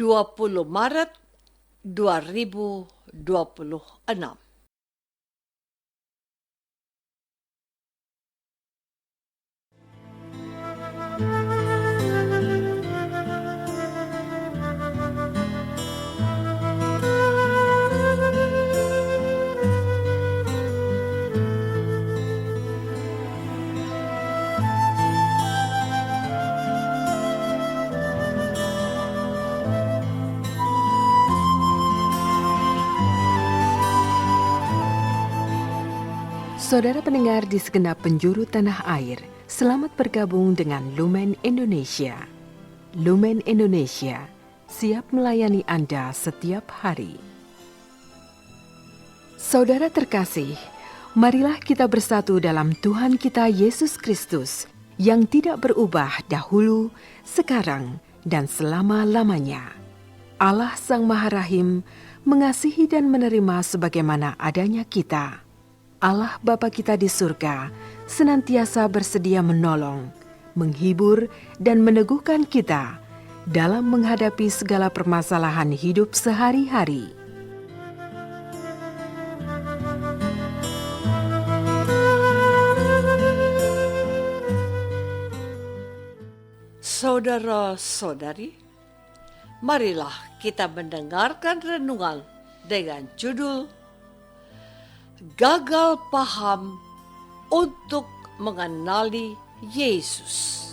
20 Maret 2026. Saudara pendengar di segenap penjuru tanah air, selamat bergabung dengan Lumen Indonesia. Lumen Indonesia, siap melayani Anda setiap hari. Saudara terkasih, marilah kita bersatu dalam Tuhan kita Yesus Kristus yang tidak berubah dahulu, sekarang, dan selama-lamanya. Allah Sang Maha Rahim mengasihi dan menerima sebagaimana adanya kita. Allah Bapa kita di surga senantiasa bersedia menolong, menghibur, dan meneguhkan kita dalam menghadapi segala permasalahan hidup sehari-hari. Saudara-saudari, marilah kita mendengarkan renungan dengan judul Gagal Paham untuk Mengenali Yesus.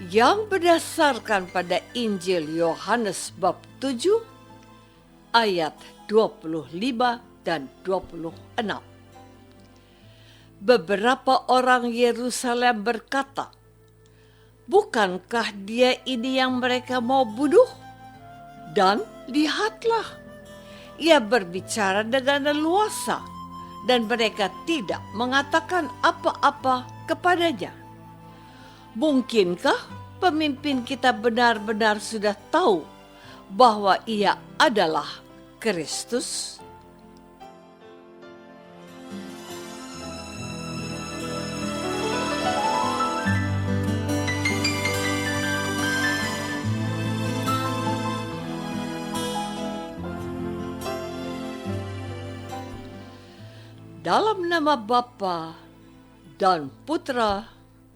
Yang berdasarkan pada Injil Yohanes bab 7 ayat 25 dan 26. Beberapa orang Yerusalem berkata, "Bukankah dia ini yang mereka mau bunuh? Dan lihatlah, ia berbicara dengan leluasa dan mereka tidak mengatakan apa-apa kepadanya. Mungkinkah pemimpin kita benar-benar sudah tahu bahwa ia adalah Kristus?" Dalam nama Bapa dan Putra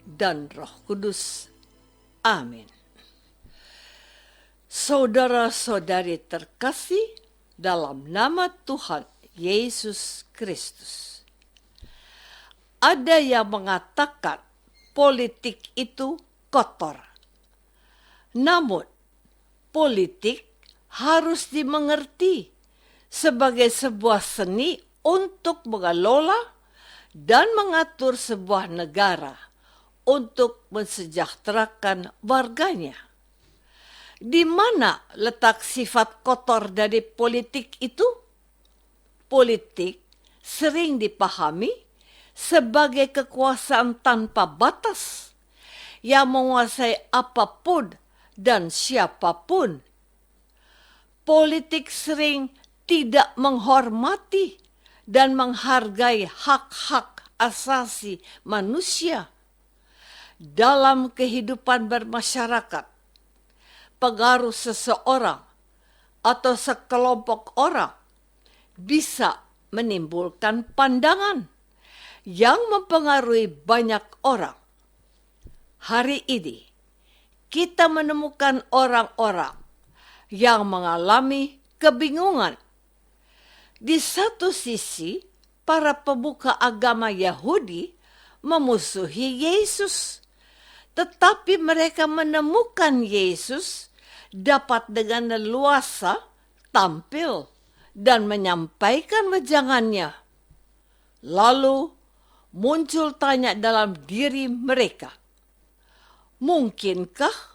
dan Roh Kudus. Amin. Saudara-saudari terkasih dalam nama Tuhan Yesus Kristus. Ada yang mengatakan politik itu kotor. Namun, politik harus dimengerti sebagai sebuah seni untuk mengelola dan mengatur sebuah negara untuk mensejahterakan warganya. Di mana letak sifat kotor dari politik itu? Politik sering dipahami sebagai kekuasaan tanpa batas yang menguasai apapun dan siapapun. Politik sering tidak menghormati dan menghargai hak-hak asasi manusia. Dalam kehidupan bermasyarakat, pengaruh seseorang atau sekelompok orang bisa menimbulkan pandangan yang mempengaruhi banyak orang. Hari ini, kita menemukan orang-orang yang mengalami kebingungan. Di satu sisi, para pemuka agama Yahudi memusuhi Yesus, tetapi mereka menemukan Yesus dapat dengan leluasa tampil dan menyampaikan wejangannya. Lalu muncul tanya dalam diri mereka, mungkinkah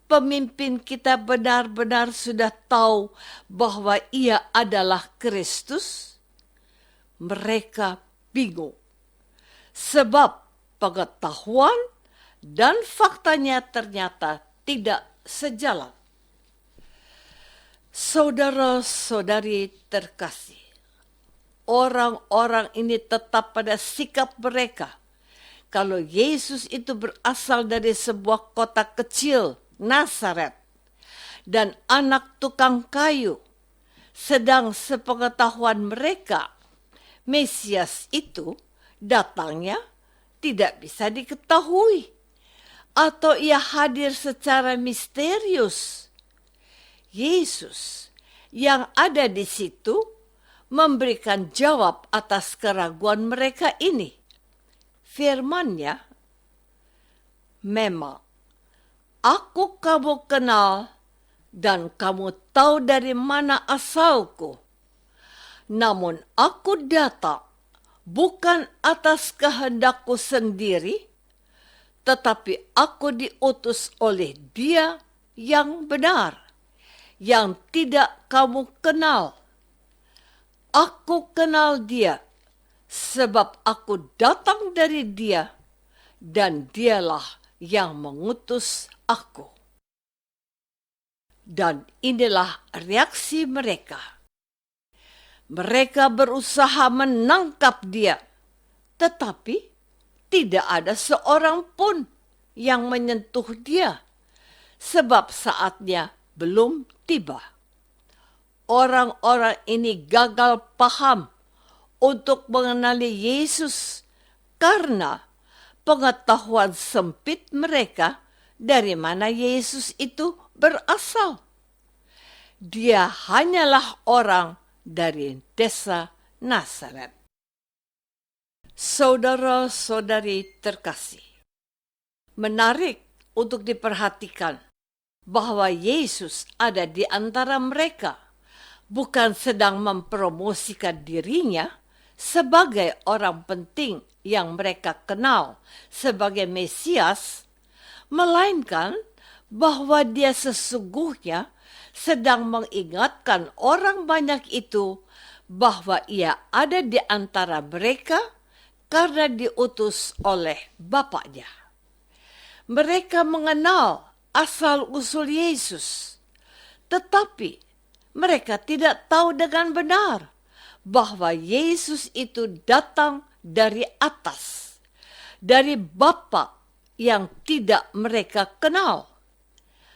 pemimpin kita benar-benar sudah tahu bahwa ia adalah Kristus? Mereka bingung, sebab pengetahuan dan faktanya ternyata tidak sejalan. Saudara-saudari terkasih, orang-orang ini tetap pada sikap mereka. Kalau Yesus itu berasal dari sebuah kota kecil, Nazaret, dan anak tukang kayu, sedang sepengetahuan mereka, Mesias itu datangnya tidak bisa diketahui, atau ia hadir secara misterius. Yesus yang ada di situ memberikan jawab atas keraguan mereka ini. Firman-Nya, memang aku kamu kenal dan kamu tahu dari mana asalku. Namun aku datang bukan atas kehendakku sendiri, tetapi aku diutus oleh Dia yang benar, yang tidak kamu kenal. Aku kenal Dia, sebab aku datang dari Dia, dan Dialah yang mengutus aku. Dan inilah reaksi mereka. Mereka berusaha menangkap Dia, tetapi tidak ada seorang pun yang menyentuh Dia, sebab saatnya belum tiba. Orang-orang ini gagal paham untuk mengenali Yesus karena pengetahuan sempit mereka dari mana Yesus itu berasal. Dia hanyalah orang dari desa Nazaret. Saudara-saudari terkasih, menarik untuk diperhatikan bahwa Yesus ada di antara mereka, bukan sedang mempromosikan dirinya sebagai orang penting yang mereka kenal sebagai Mesias, melainkan bahwa Dia sesungguhnya sedang mengingatkan orang banyak itu bahwa Ia ada di antara mereka karena diutus oleh Bapaknya. Mereka mengenal asal-usul Yesus, tetapi mereka tidak tahu dengan benar bahwa Yesus itu datang dari atas, dari Bapa yang tidak mereka kenal.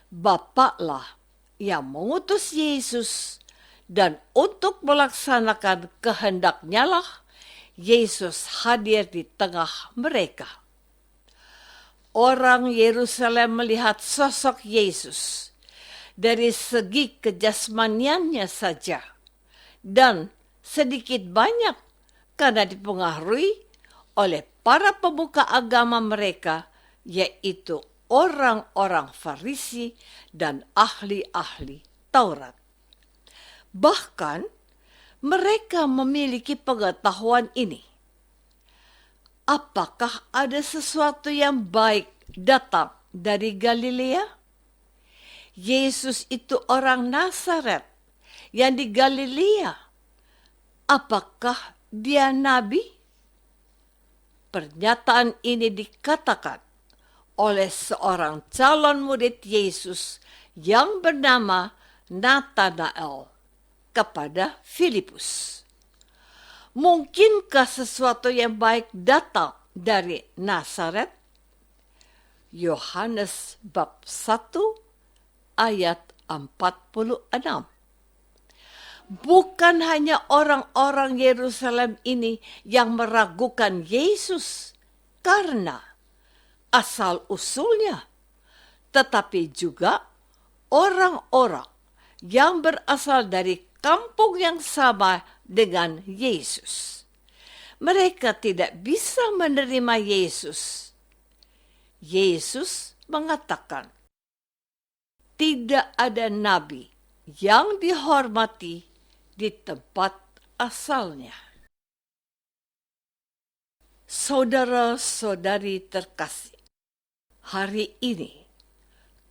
Bapaklah yang mengutus Yesus, dan untuk melaksanakan kehendak-Nya lah Yesus hadir di tengah mereka. Orang Yerusalem melihat sosok Yesus dari segi kejasmaniannya saja, dan sedikit banyak karena dipengaruhi oleh para pemuka agama mereka, yaitu orang-orang Farisi dan ahli-ahli Taurat. Bahkan mereka memiliki pengetahuan ini. Apakah ada sesuatu yang baik datang dari Galilea? Yesus itu orang Nazaret yang di Galilea. Apakah Dia nabi? Pernyataan ini dikatakan oleh seorang calon murid Yesus yang bernama Nathanael kepada Filipus. Mungkinkah sesuatu yang baik datang dari Nazaret? Yohanes bab 1 ayat 46. Bukan hanya orang-orang Yerusalem ini yang meragukan Yesus karena asal-usulnya, tetapi juga orang-orang yang berasal dari kampung yang sama dengan Yesus. Mereka tidak bisa menerima Yesus. Yesus mengatakan, tidak ada nabi yang dihormati di tempat asalnya. Saudara-saudari terkasih, hari ini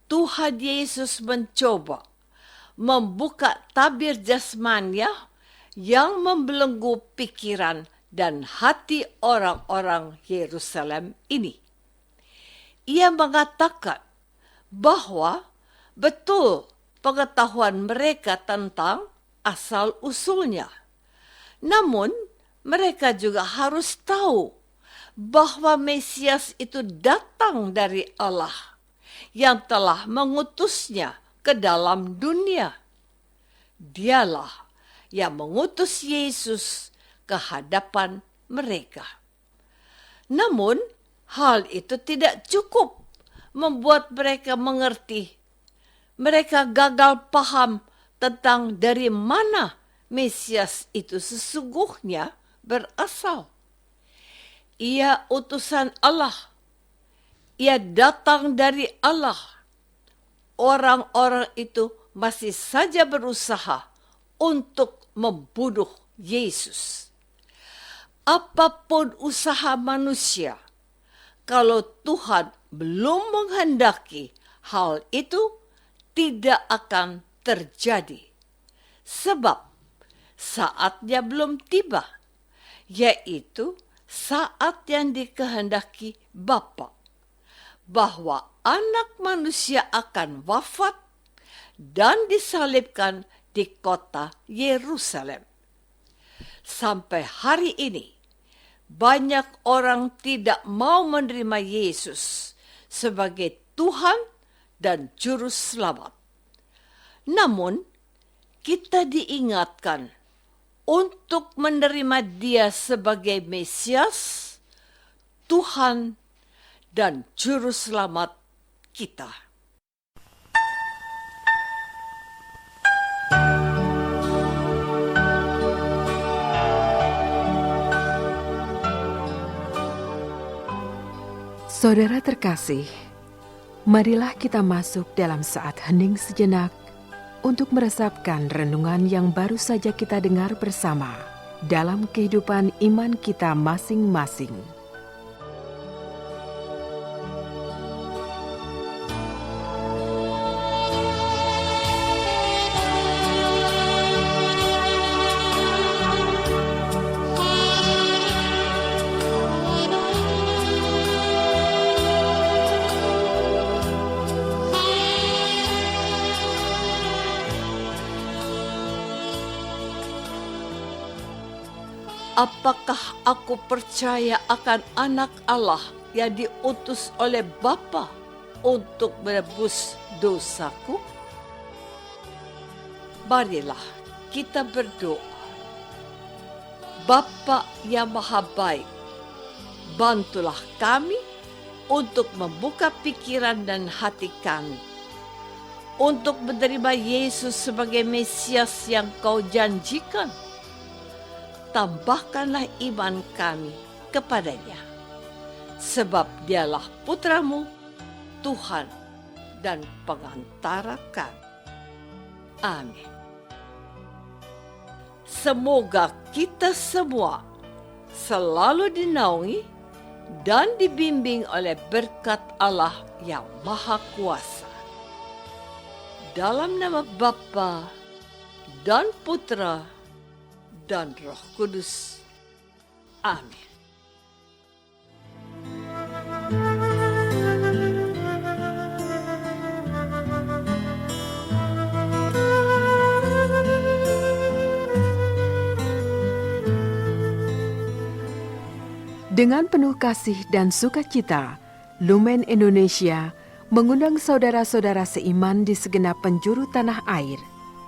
Tuhan Yesus mencoba membuka tabir jasmania yang membelenggu pikiran dan hati orang-orang Yerusalem ini. Ia mengatakan bahwa betul pengetahuan mereka tentang asal-usulnya. Namun, mereka juga harus tahu bahwa Mesias itu datang dari Allah yang telah mengutusnya ke dalam dunia. Dialah yang mengutus Yesus ke hadapan mereka. Namun, hal itu tidak cukup membuat mereka mengerti. Mereka gagal paham tentang dari mana Mesias itu sesungguhnya berasal. Ia utusan Allah. Ia datang dari Allah. Orang-orang itu masih saja berusaha untuk membunuh Yesus. Apapun usaha manusia, kalau Tuhan belum menghendaki hal itu, tidak akan terjadi. Sebab saatnya belum tiba, yaitu saat yang dikehendaki Bapa, bahwa anak manusia akan wafat dan disalibkan di kota Yerusalem. Sampai hari ini, banyak orang tidak mau menerima Yesus sebagai Tuhan dan Juru Selamat. Namun, kita diingatkan untuk menerima Dia sebagai Mesias, Tuhan, dan Juru Selamat kita. Saudara terkasih, marilah kita masuk dalam saat hening sejenak untuk meresapkan renungan yang baru saja kita dengar bersama dalam kehidupan iman kita masing-masing. Apakah aku percaya akan anak Allah yang diutus oleh Bapa untuk menebus dosaku? Marilah kita berdoa. Bapa yang Maha Baik, bantulah kami untuk membuka pikiran dan hati kami, untuk menerima Yesus sebagai Mesias yang Kau janjikan. Tambahkanlah iman kami kepadanya, sebab Dialah Putra-Mu, Tuhan dan Pengantara kami. Amin. Semoga kita semua selalu dinaungi dan dibimbing oleh berkat Allah yang Maha Kuasa. Dalam nama Bapa dan Putra dan Roh Kudus. Amin. Dengan penuh kasih dan sukacita, Lumen Indonesia mengundang saudara-saudara seiman di segenap penjuru tanah air.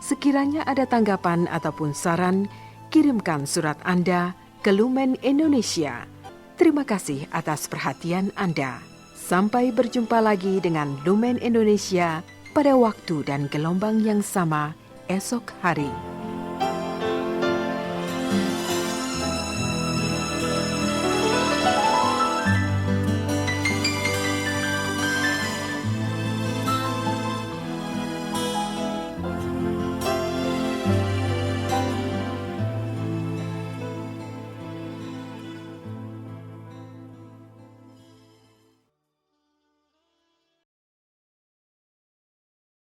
Sekiranya ada tanggapan ataupun saran, kirimkan surat Anda ke Lumen Indonesia. Terima kasih atas perhatian Anda. Sampai berjumpa lagi dengan Lumen Indonesia pada waktu dan gelombang yang sama esok hari.